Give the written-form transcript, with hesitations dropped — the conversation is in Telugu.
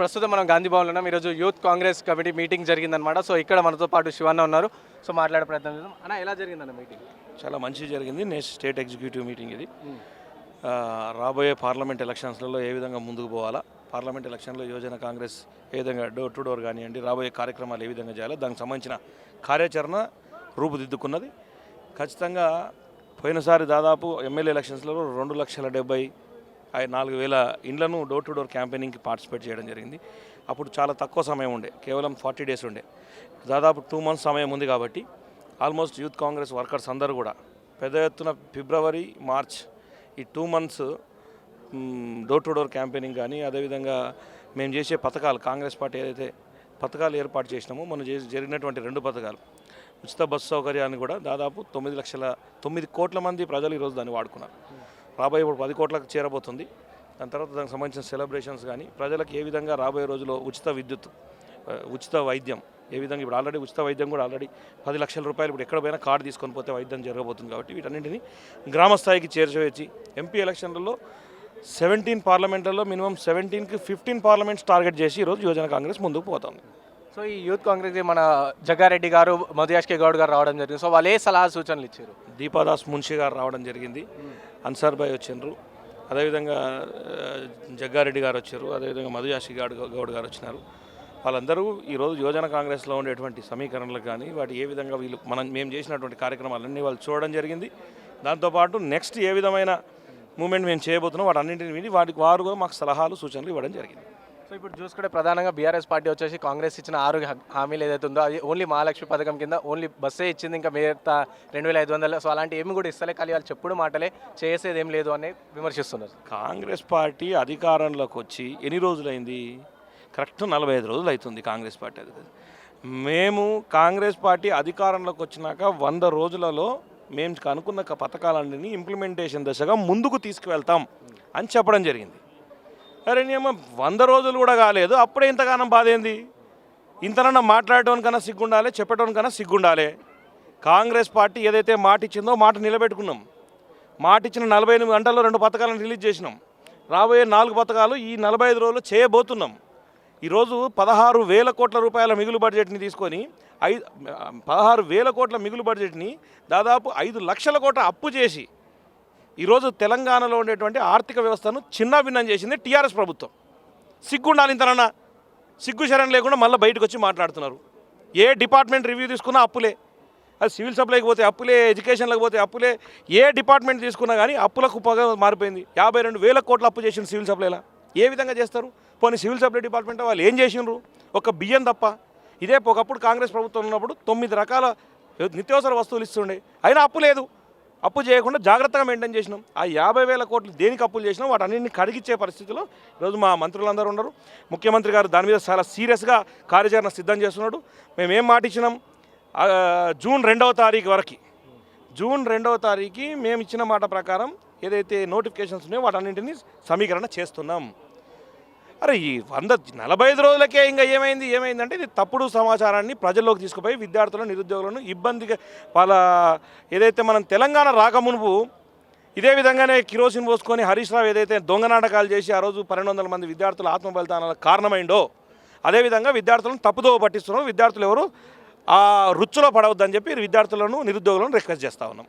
ప్రస్తుతం మనం గాంధీ భవన్లో ఉన్నాం. ఈరోజు యూత్ కాంగ్రెస్ కమిటీ మీటింగ్ జరిగిందనమాట. సో ఇక్కడ మనతో పాటు శివన్న ఉన్నారు. సో మాట్లాడే ప్రయత్నం చేద్దాం. అన్న, ఎలా జరిగిందన్న మీటింగ్? చాలా మంచి జరిగింది. నెక్స్ట్ స్టేట్ ఎగ్జిక్యూటివ్ మీటింగ్ ఇది. రాబోయే పార్లమెంట్ ఎలక్షన్స్లలో ఏ విధంగా ముందుకు పోవాలా, పార్లమెంట్ ఎలక్షన్లో యువజన కాంగ్రెస్ ఏ విధంగా డోర్ టు డోర్ కానివ్వండి, రాబోయే కార్యక్రమాలు ఏ విధంగా చేయాలో దానికి సంబంధించిన కార్యాచరణ రూపుదిద్దుకున్నది. ఖచ్చితంగా పోయినసారి దాదాపు ఎమ్మెల్యే ఎలక్షన్స్లో 2,70,4,000 ఇండ్లను డోర్ టు డోర్ క్యాంపెయినింగ్కి పార్టిసిపేట్ చేయడం జరిగింది. అప్పుడు చాలా తక్కువ సమయం ఉండే, కేవలం 40 డేస్ ఉండే. దాదాపు 2 months సమయం ఉంది కాబట్టి ఆల్మోస్ట్ యూత్ కాంగ్రెస్ వర్కర్స్ అందరూ కూడా పెద్ద ఎత్తున ఫిబ్రవరి, మార్చ్ ఈ 2 months door to door campaigning కానీ, అదేవిధంగా మేము చేసే పథకాలు, కాంగ్రెస్ పార్టీ ఏదైతే పథకాలు ఏర్పాటు చేసినామో మనం జరిగినటువంటి 2 పథకాలు, ఉచిత బస్సు సౌకర్యాన్ని కూడా దాదాపు 9 కోట్ల మంది ప్రజలు ఈరోజు దాన్ని వాడుకున్నారు. రాబోయే ఇప్పుడు 10 కోట్లకు చేరబోతుంది. దాని తర్వాత దానికి సంబంధించిన సెలబ్రేషన్స్ కానీ, ప్రజలకు ఏ విధంగా రాబోయే రోజుల్లో ఉచిత విద్యుత్, ఉచిత వైద్యం ఏ విధంగా, ఇప్పుడు ఆల్రెడీ ఉచిత వైద్యం కూడా ఆల్రెడీ 10 లక్షల రూపాయలు ఇప్పుడు ఎక్కడ పోయినా కార్డు తీసుకొని పోతే వైద్యం జరగబోతుంది. కాబట్టి వీటన్నింటినీ గ్రామ స్థాయికి చేర్చవేసి ఎంపీ ఎలక్షన్లలో 17 పార్లమెంట్లలో మినిమం 17కి 15 పార్లమెంట్స్ టార్గెట్ చేసి ఈరోజు యువజన కాంగ్రెస్ ముందుకు పోతుంది. సో ఈ యూత్ కాంగ్రెస్కి మన జగ్గారెడ్డి గారు, మధుయాష్కే గౌడ్ గారు రావడం జరిగింది. సో వాళ్ళు ఏ సలహా సూచనలు ఇచ్చారు? దీపాదాస్ మున్షి గారు రావడం జరిగింది, అన్సార్ భాయ్ వచ్చిండ్రు, అదేవిధంగా జగ్గారెడ్డి గారు వచ్చారు, అదేవిధంగా మధుయాషి గౌడ్ గారు వచ్చినారు. వాళ్ళందరూ ఈరోజు యువజన కాంగ్రెస్లో ఉండేటువంటి సమీకరణలకు కానీ, వాటి ఏ విధంగా మేము చేసినటువంటి కార్యక్రమాలన్నీ వాళ్ళు చూడడం జరిగింది. దాంతోపాటు నెక్స్ట్ ఏ విధమైన మూమెంట్ మేము చేయబోతున్నాం వాటన్నింటిని విని వారు కూడా మాకు సలహాలు, సూచనలు ఇవ్వడం జరిగింది. సో ఇప్పుడు చూసుకుంటే ప్రధానంగా బీఆర్ఎస్ పార్టీ వచ్చేసి కాంగ్రెస్ ఇచ్చిన 6 హామీలు ఏదైతే ఉందో అది ఓన్లీ మహాలక్ష్మి పథకం కింద ఓన్లీ బస్సే ఇచ్చింది, ఇంకా మిగతా 2,500. సో అలాంటి ఏమి కూడా ఇస్తలే, కానీ వాళ్ళు చెప్పుడు మాటలే, చేసేది ఏం లేదు అని విమర్శిస్తున్నారు. కాంగ్రెస్ పార్టీ అధికారంలోకి వచ్చి ఎన్ని రోజులైంది? కరెక్ట్ 45 రోజులు అవుతుంది కాంగ్రెస్ పార్టీ మేము కాంగ్రెస్ పార్టీ అధికారంలోకి వచ్చినాక 100 రోజులలో మేము అనుకున్న పథకాలన్నీ ఇంప్లిమెంటేషన్ దశగా ముందుకు తీసుకువెళ్తాం అని చెప్పడం జరిగింది. అరే నేమో 100 రోజులు కూడా కాలేదు, అప్పుడే ఇంతగానం బాధ ఏంది? ఇంతనన్నా మాట్లాడటోనికన్నా సిగ్గుండాలి, చెప్పటోనికన్నా సిగ్గుండాలి. కాంగ్రెస్ పార్టీ ఏదైతే మాట ఇచ్చిందో మాట నిలబెట్టుకున్నాం. మాట ఇచ్చిన 48 గంటల్లో 2 పథకాలను రిలీజ్ చేసినాం. రాబోయే 4 పథకాలు ఈ 45 రోజుల్లో చేయబోతున్నాం. ఈరోజు 16,000 కోట్ల రూపాయల మిగులు బడ్జెట్ని తీసుకొని 16,000 కోట్ల మిగులు బడ్జెట్ని దాదాపు 5 లక్షల కోట్ల అప్పు చేసి ఈరోజు తెలంగాణలో ఉండేటువంటి ఆర్థిక వ్యవస్థను చిన్నాభిన్నం చేసింది టీఆర్ఎస్ ప్రభుత్వం. సిగ్గుండాలి, ఇంతనన్నా సిగ్గు శరణ్ లేకుండా మళ్ళీ బయటకు వచ్చి మాట్లాడుతున్నారు. ఏ డిపార్ట్మెంట్ రివ్యూ తీసుకున్నా అప్పులే, అది సివిల్ సప్లైకి పోతే అప్పులే, ఎడ్యుకేషన్లకు పోతే అప్పులే, ఏ డిపార్ట్మెంట్ తీసుకున్నా కానీ అప్పులకు పొగ మారిపోయింది. 52,000 కోట్ల అప్పు చేసింది సివిల్ సప్లైలా. ఏ విధంగా చేస్తారు? పోనీ సివిల్ సప్లై డిపార్ట్మెంట్ వాళ్ళు ఏం చేసిండ్రు? ఒక బియ్యం తప్ప. ఇదే ఒకప్పుడు కాంగ్రెస్ ప్రభుత్వం ఉన్నప్పుడు 9 రకాల నిత్యావసర వస్తువులు ఇస్తుండే, అయినా అప్పు లేదు. అప్పు చేయకుండా జాగ్రత్తగా మెయింటైన్ చేసినాం. ఆ 50,000 కోట్లు దేనికి అప్పులు చేసినాం వాటన్నింటినీ కడిగిచ్చే పరిస్థితిలో ఈరోజు మా మంత్రులందరూ ఉన్నారు. ముఖ్యమంత్రి గారు దాని మీద చాలా సీరియస్గా కార్యాచరణ సిద్ధం చేస్తున్నాడు. మేమేం మాట ఇచ్చినాం? జూన్ 2వ తారీఖు వరకు, జూన్ 2వ తారీఖు మేము ఇచ్చిన మాట ప్రకారం ఏదైతే నోటిఫికేషన్స్ ఉన్నాయో వాటన్నింటినీ సమీకరణ చేస్తున్నాం. అరే ఈ 45 రోజులకే ఇంకా ఏమైందంటే ఇది తప్పుడు సమాచారాన్ని ప్రజల్లోకి తీసుకుపోయి విద్యార్థులను, నిరుద్యోగులను ఇబ్బందిగా వాళ్ళ ఏదైతే మనం తెలంగాణ రాకమునుపు ఇదే విధంగానే కిరోసిన్ పోసుకొని హరీష్ రావు ఏదైతే దొంగ నాటకాలు చేసి ఆ రోజు 1200 మంది విద్యార్థుల ఆత్మ బలిదానాలకు కారణమైందో అదేవిధంగా విద్యార్థులను తప్పుదోవ పట్టిస్తున్నాం. విద్యార్థులు ఎవరు ఆ రుచిలో పడవద్దని చెప్పి విద్యార్థులను, నిరుద్యోగులను రిక్వెస్ట్ చేస్తూ ఉన్నాం.